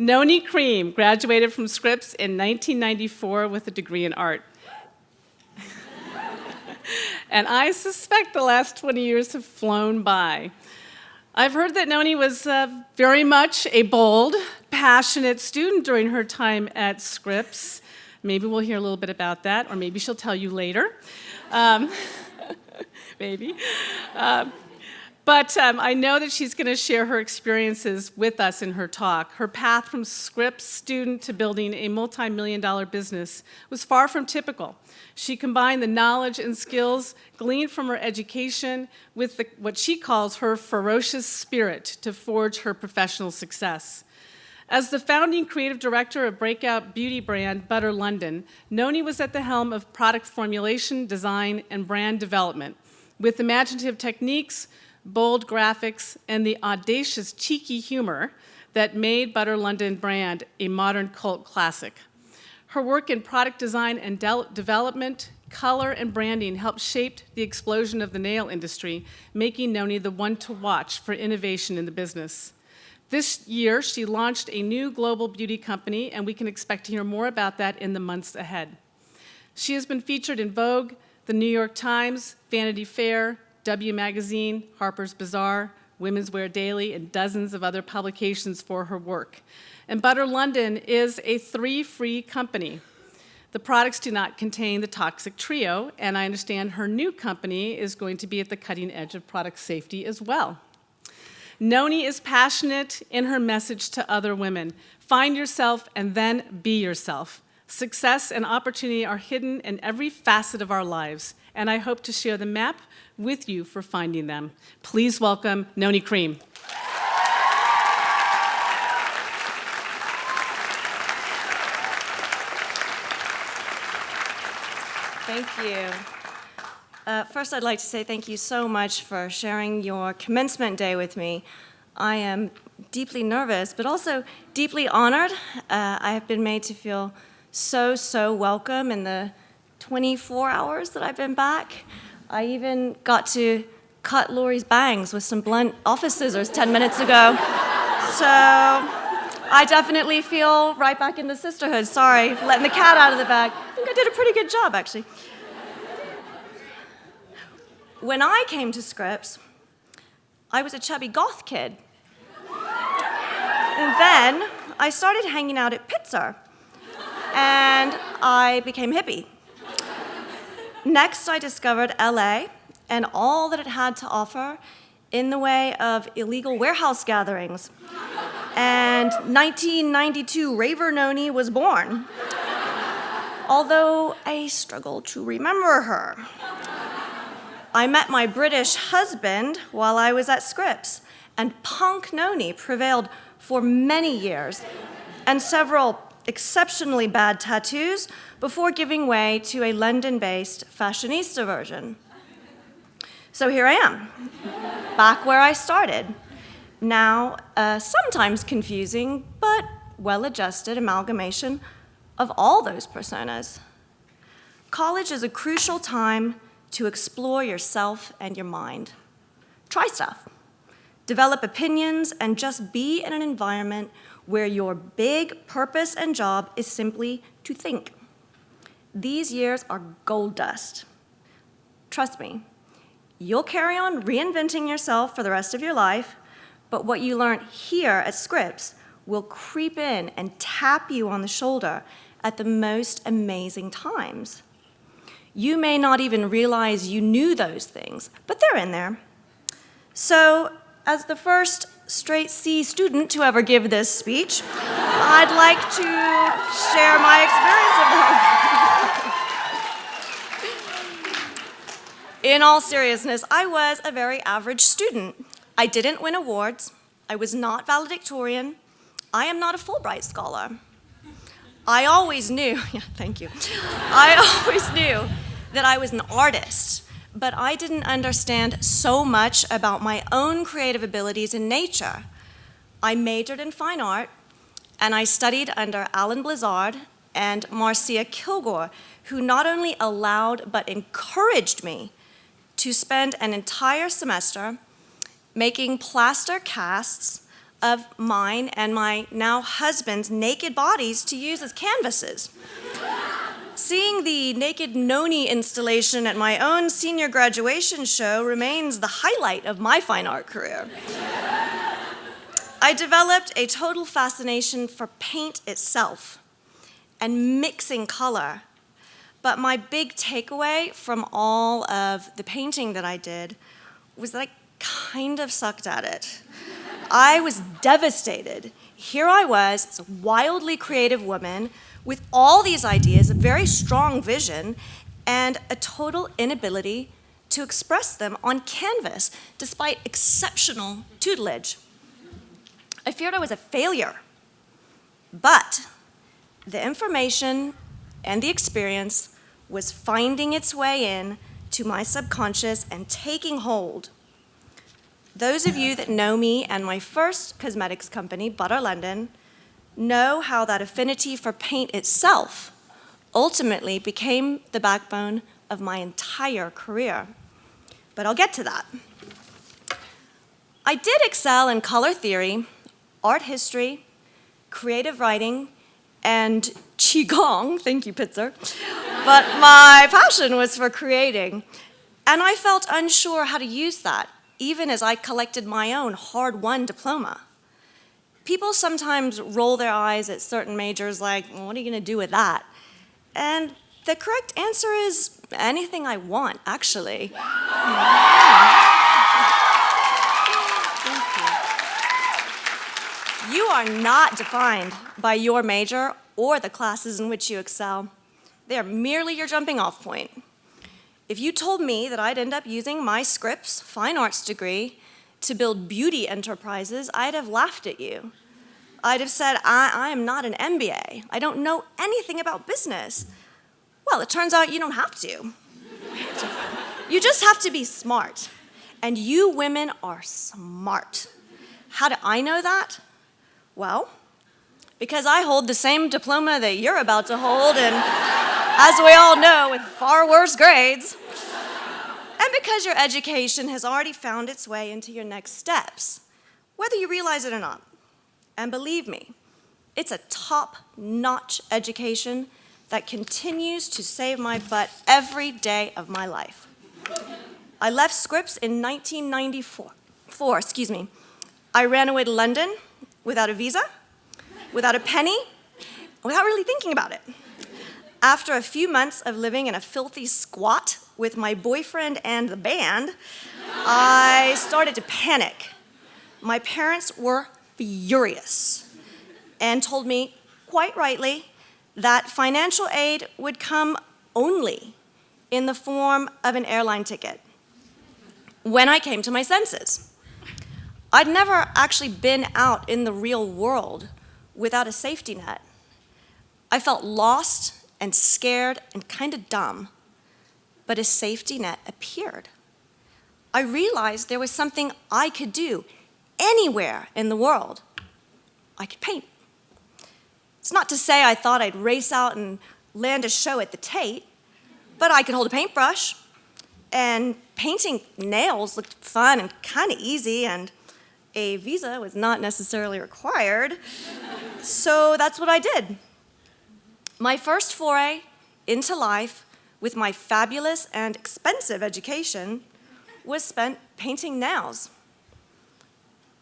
Nonie Creme graduated from Scripps in 1994 with a degree in art. And I suspect the last 20 years have flown by. I've heard that Nonie was very much a bold, passionate student during her time at Scripps. Maybe we'll hear a little bit about that, or maybe she'll tell you later. Maybe. But I know that she's going to share her experiences with us in her talk. Her path from Scripps student to building a multi-million-dollar business was far from typical. She combined the knowledge and skills gleaned from her education with what she calls her ferocious spirit to forge her professional success. As the founding creative director of breakout beauty brand Butter London, Nonie was at the helm of product formulation, design, and brand development. With imaginative techniques, bold graphics, and the audacious, cheeky humor that made Butter London brand a modern cult classic. Her work in product design and development, color, and branding helped shape the explosion of the nail industry, making Nonie the one to watch for innovation in the business. This year, she launched a new global beauty company, and we can expect to hear more about that in the months ahead. She has been featured in Vogue, the New York Times, Vanity Fair, W Magazine, Harper's Bazaar, Women's Wear Daily, and dozens of other publications for her work. And Butter London is a 3-free company. The products do not contain the toxic trio, and I understand her new company is going to be at the cutting edge of product safety as well. Nonie is passionate in her message to other women. Find yourself and then be yourself. Success and opportunity are hidden in every facet of our lives, and I hope to share the map with you for finding them. Please welcome Nonie Creme. Thank you. First, I'd like to say thank you so much for sharing your commencement day with me. I am deeply nervous, but also deeply honored. I have been made to feel so welcome in the 24 hours that I've been back. I even got to cut Lori's bangs with some blunt office scissors 10 minutes ago. So I definitely feel right back in the sisterhood. Sorry, letting the cat out of the bag. I think I did a pretty good job, actually. When I came to Scripps, I was a chubby goth kid. And then I started hanging out at Pitzer, and I became hippie. Next, I discovered LA and all that it had to offer in the way of illegal warehouse gatherings. And 1992 Raver Nonie was born, although I struggle to remember her. I met my British husband while I was at Scripps, and punk Nonie prevailed for many years, and several exceptionally bad tattoos before giving way to a London-based fashionista version. So here I am, back where I started. Now, a sometimes confusing but well-adjusted amalgamation of all those personas. College is a crucial time to explore yourself and your mind. Try stuff. Develop opinions and just be in an environment where your big purpose and job is simply to think. These years are gold dust. Trust me, you'll carry on reinventing yourself for the rest of your life, but what you learn here at Scripps will creep in and tap you on the shoulder at the most amazing times. You may not even realize you knew those things, but they're in there. So, as the first straight C student to ever give this speech, I'd like to share my experience of them. In all seriousness, I was a very average student. I didn't win awards. I was not valedictorian. I am not a Fulbright scholar. I always knew, thank you. I always knew that I was an artist, but I didn't understand so much about my own creative abilities in nature. I majored in fine art, and I studied under Alan Blizzard and Marcia Kilgore, who not only allowed but encouraged me to spend an entire semester making plaster casts of mine and my now husband's naked bodies to use as canvases. Seeing the naked Nonie installation at my own senior graduation show remains the highlight of my fine art career. I developed a total fascination for paint itself and mixing color. But my big takeaway from all of the painting that I did was that I kind of sucked at it. I was devastated. Here I was, as a wildly creative woman with all these ideas, a very strong vision, and a total inability to express them on canvas, despite exceptional tutelage. I feared I was a failure. But the information and the experience was finding its way in to my subconscious and taking hold. Those of you that know me and my first cosmetics company, Butter London, know how that affinity for paint itself ultimately became the backbone of my entire career. But I'll get to that. I did excel in color theory, art history, creative writing, and Qigong, thank you, Pitzer. But my passion was for creating, and I felt unsure how to use that, even as I collected my own hard-won diploma. People sometimes roll their eyes at certain majors like, well, what are you going to do with that? And the correct answer is anything I want, actually. You are not defined by your major or the classes in which you excel. They are merely your jumping off point. If you told me that I'd end up using my Scripps fine arts degree to build beauty enterprises, I'd have laughed at you. I'd have said, I am not an MBA. I don't know anything about business. Well, it turns out you don't have to. You just have to be smart. And you women are smart. How do I know that? Well, because I hold the same diploma that you're about to hold, and as we all know, with far worse grades. And because your education has already found its way into your next steps, whether you realize it or not. And believe me, it's a top-notch education that continues to save my butt every day of my life. I left Scripps in 1994. I ran away to London without a visa, without a penny, without really thinking about it. After a few months of living in a filthy squat with my boyfriend and the band, I started to panic. My parents were furious and told me, quite rightly, that financial aid would come only in the form of an airline ticket. When I came to my senses, I'd never actually been out in the real world without a safety net. I felt lost and scared and kind of dumb, but a safety net appeared. I realized there was something I could do anywhere in the world. I could paint. It's not to say I thought I'd race out and land a show at the Tate, but I could hold a paintbrush, and painting nails looked fun and kind of easy, and a visa was not necessarily required, so that's what I did. My first foray into life with my fabulous and expensive education was spent painting nails.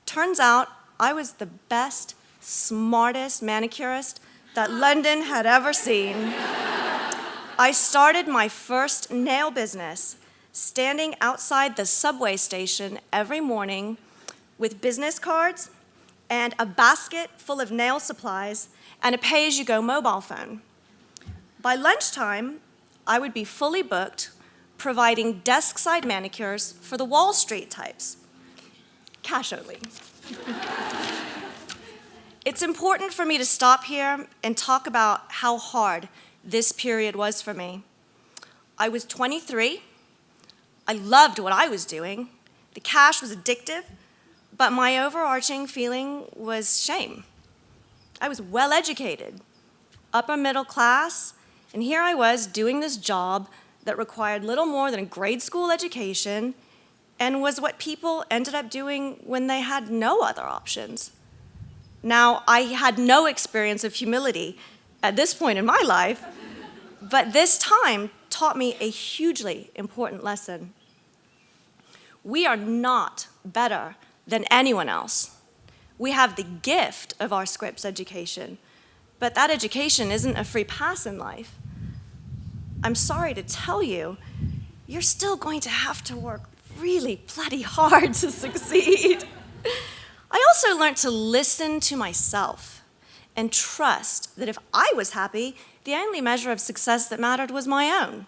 Turns out I was the best, smartest manicurist that London had ever seen. I started my first nail business standing outside the subway station every morning with business cards and a basket full of nail supplies and a pay-as-you-go mobile phone. By lunchtime, I would be fully booked, providing desk-side manicures for the Wall Street types. Cash only. It's important for me to stop here and talk about how hard this period was for me. I was 23. I loved what I was doing. The cash was addictive, but my overarching feeling was shame. I was well-educated, upper middle class, and here I was doing this job that required little more than a grade school education and was what people ended up doing when they had no other options. Now, I had no experience of humility at this point in my life, but this time taught me a hugely important lesson. We are not better than anyone else. We have the gift of our Scripps education, but that education isn't a free pass in life. I'm sorry to tell you, you're still going to have to work really bloody hard to succeed. I also learned to listen to myself and trust that if I was happy, the only measure of success that mattered was my own.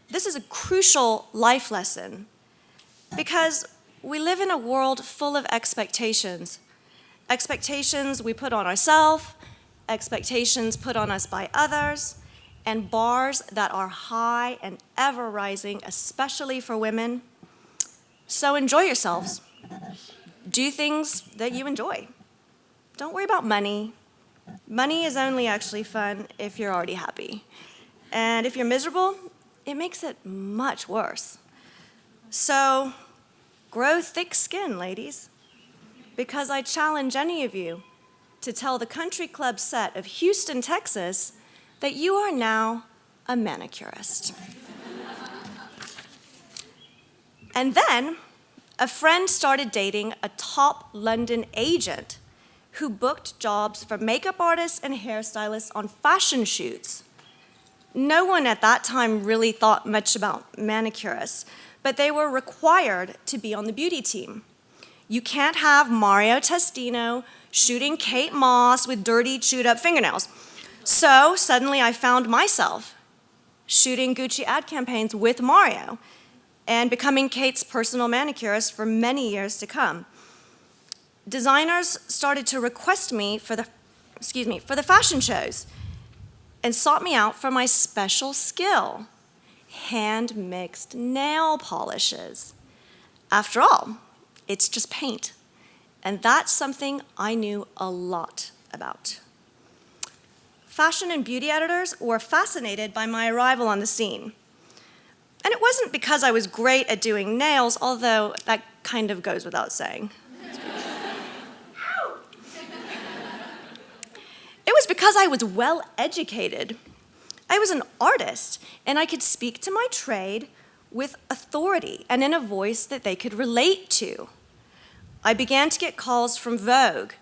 This is a crucial life lesson because we live in a world full of expectations. Expectations we put on ourselves, expectations put on us by others, and bars that are high and ever rising, especially for women. So enjoy yourselves. Do things that you enjoy. Don't worry about money. Money is only actually fun if you're already happy. And if you're miserable, it makes it much worse. So grow thick skin, ladies, because I challenge any of you to tell the country club set of Houston, Texas, that you are now a manicurist. And then a friend started dating a top London agent who booked jobs for makeup artists and hairstylists on fashion shoots. No one at that time really thought much about manicurists, but they were required to be on the beauty team. You can't have Mario Testino shooting Kate Moss with dirty, chewed-up fingernails. So suddenly I found myself shooting Gucci ad campaigns with Mario and becoming Kate's personal manicurist for many years to come. Designers started to request me for the fashion shows and sought me out for my special skill, hand-mixed nail polishes. After all, it's just paint, and that's something I knew a lot about. Fashion and beauty editors were fascinated by my arrival on the scene. And it wasn't because I was great at doing nails, although that kind of goes without saying. It was because I was well educated. I was an artist, and I could speak to my trade with authority and in a voice that they could relate to. I began to get calls from Vogue,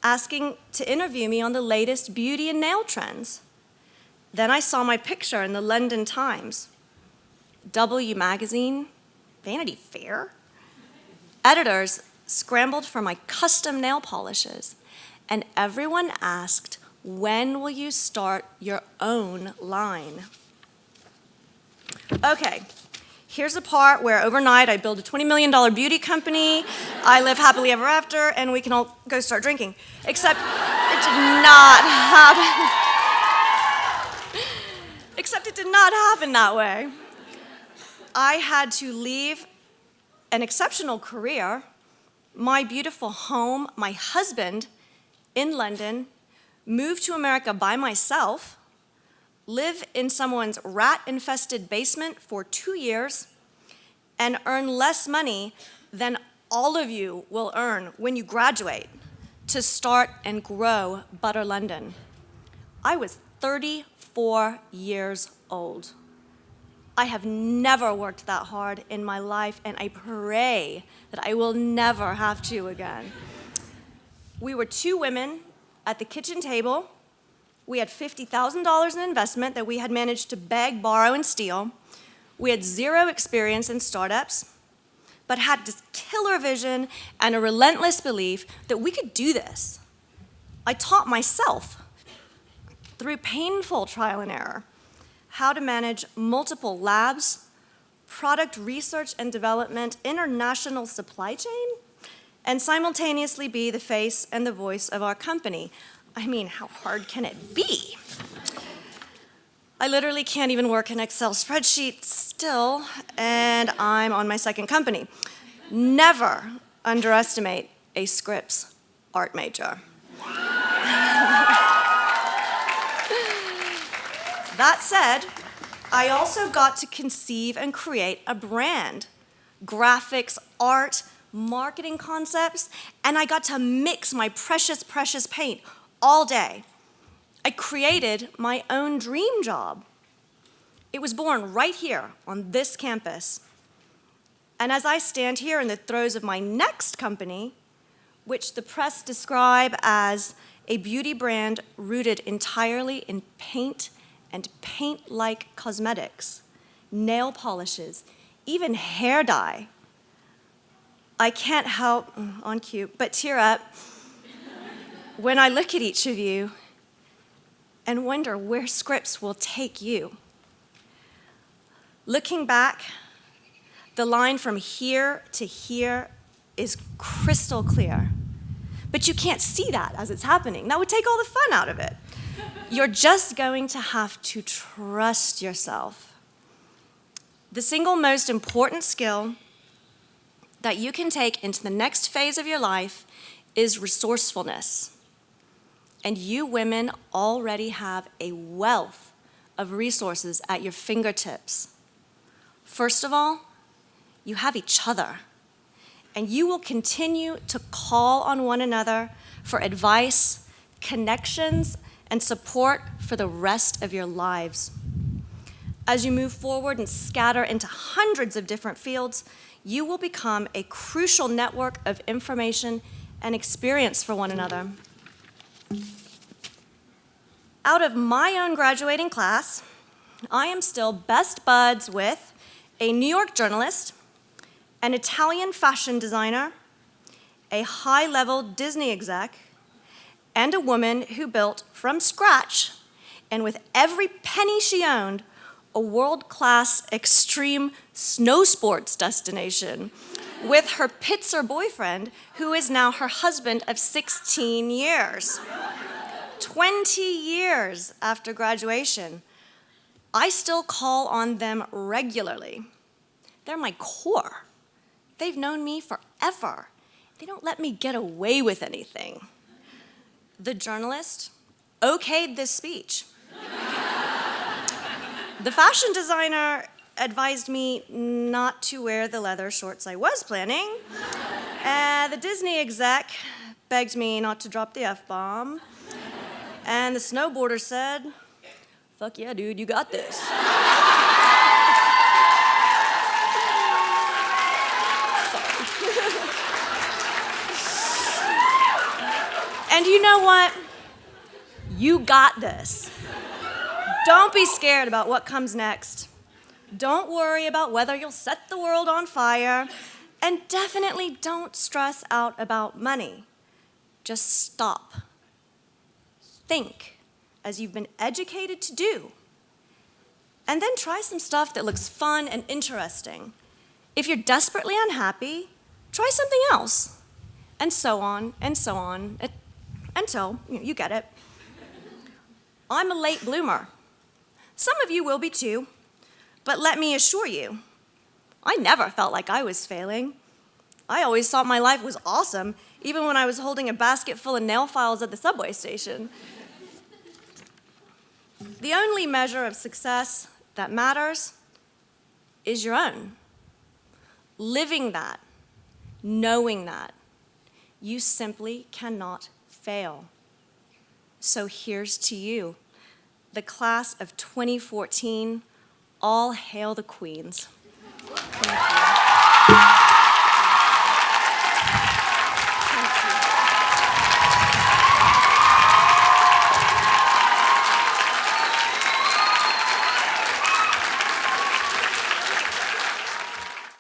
asking to interview me on the latest beauty and nail trends. Then I saw my picture in the London Times, W Magazine, Vanity Fair. Editors scrambled for my custom nail polishes, and everyone asked, when will you start your own line? Okay, here's the part where overnight I build a $20 million beauty company, I live happily ever after, and we can all go start drinking. Except it did not happen. Except it did not happen that way. I had to leave an exceptional career, my beautiful home, my husband in London, move to America by myself, live in someone's rat-infested basement for 2 years, and earn less money than all of you will earn when you graduate to start and grow Butter London. I was 34 years old. I have never worked that hard in my life, and I pray that I will never have to again. We were 2 women at the kitchen table. We had $50,000 in investment that we had managed to beg, borrow, and steal. We had 0 experience in startups, but had this killer vision and a relentless belief that we could do this. I taught myself, through painful trial and error, how to manage multiple labs, product research and development, international supply chain, and simultaneously be the face and the voice of our company. I mean, how hard can it be? I literally can't even work an Excel spreadsheet still, and I'm on my 2nd company. Never underestimate a Scripps art major. That said, I also got to conceive and create a brand. Graphics, art, marketing concepts, and I got to mix my precious, precious paint all day. I created my own dream job. It was born right here on this campus. And as I stand here in the throes of my next company, which the press describe as a beauty brand rooted entirely in paint and paint-like cosmetics, nail polishes, even hair dye, I can't help, on cue, but tear up when I look at each of you and wonder where Scripps will take you. Looking back, the line from here to here is crystal clear. But you can't see that as it's happening. That would take all the fun out of it. You're just going to have to trust yourself. The single most important skill that you can take into the next phase of your life is resourcefulness. And you women already have a wealth of resources at your fingertips. First of all, you have each other, and you will continue to call on one another for advice, connections, and support for the rest of your lives. As you move forward and scatter into hundreds of different fields, you will become a crucial network of information and experience for one another. Out of my own graduating class, I am still best buds with a New York journalist, an Italian fashion designer, a high-level Disney exec, and a woman who built from scratch, and with every penny she owned, a world-class extreme snow sports destination with her Pitzer boyfriend, who is now her husband of 16 years. 20 years after graduation, I still call on them regularly. They're my core. They've known me forever. They don't let me get away with anything. The journalist okayed this speech. The fashion designer advised me not to wear the leather shorts I was planning. The Disney exec begged me not to drop the F-bomb. And the snowboarder said, "Fuck yeah, dude, you got this." And you know what? You got this. Don't be scared about what comes next. Don't worry about whether you'll set the world on fire. And definitely don't stress out about money. Just stop. Think, as you've been educated to do. And then try some stuff that looks fun and interesting. If you're desperately unhappy, try something else. And so on, until you get it. I'm a late bloomer. Some of you will be too, but let me assure you, I never felt like I was failing. I always thought my life was awesome, even when I was holding a basket full of nail files at the subway station. The only measure of success that matters is your own. Living that, knowing that, you simply cannot fail. So here's to you, the class of 2014, all hail the queens. Thank you.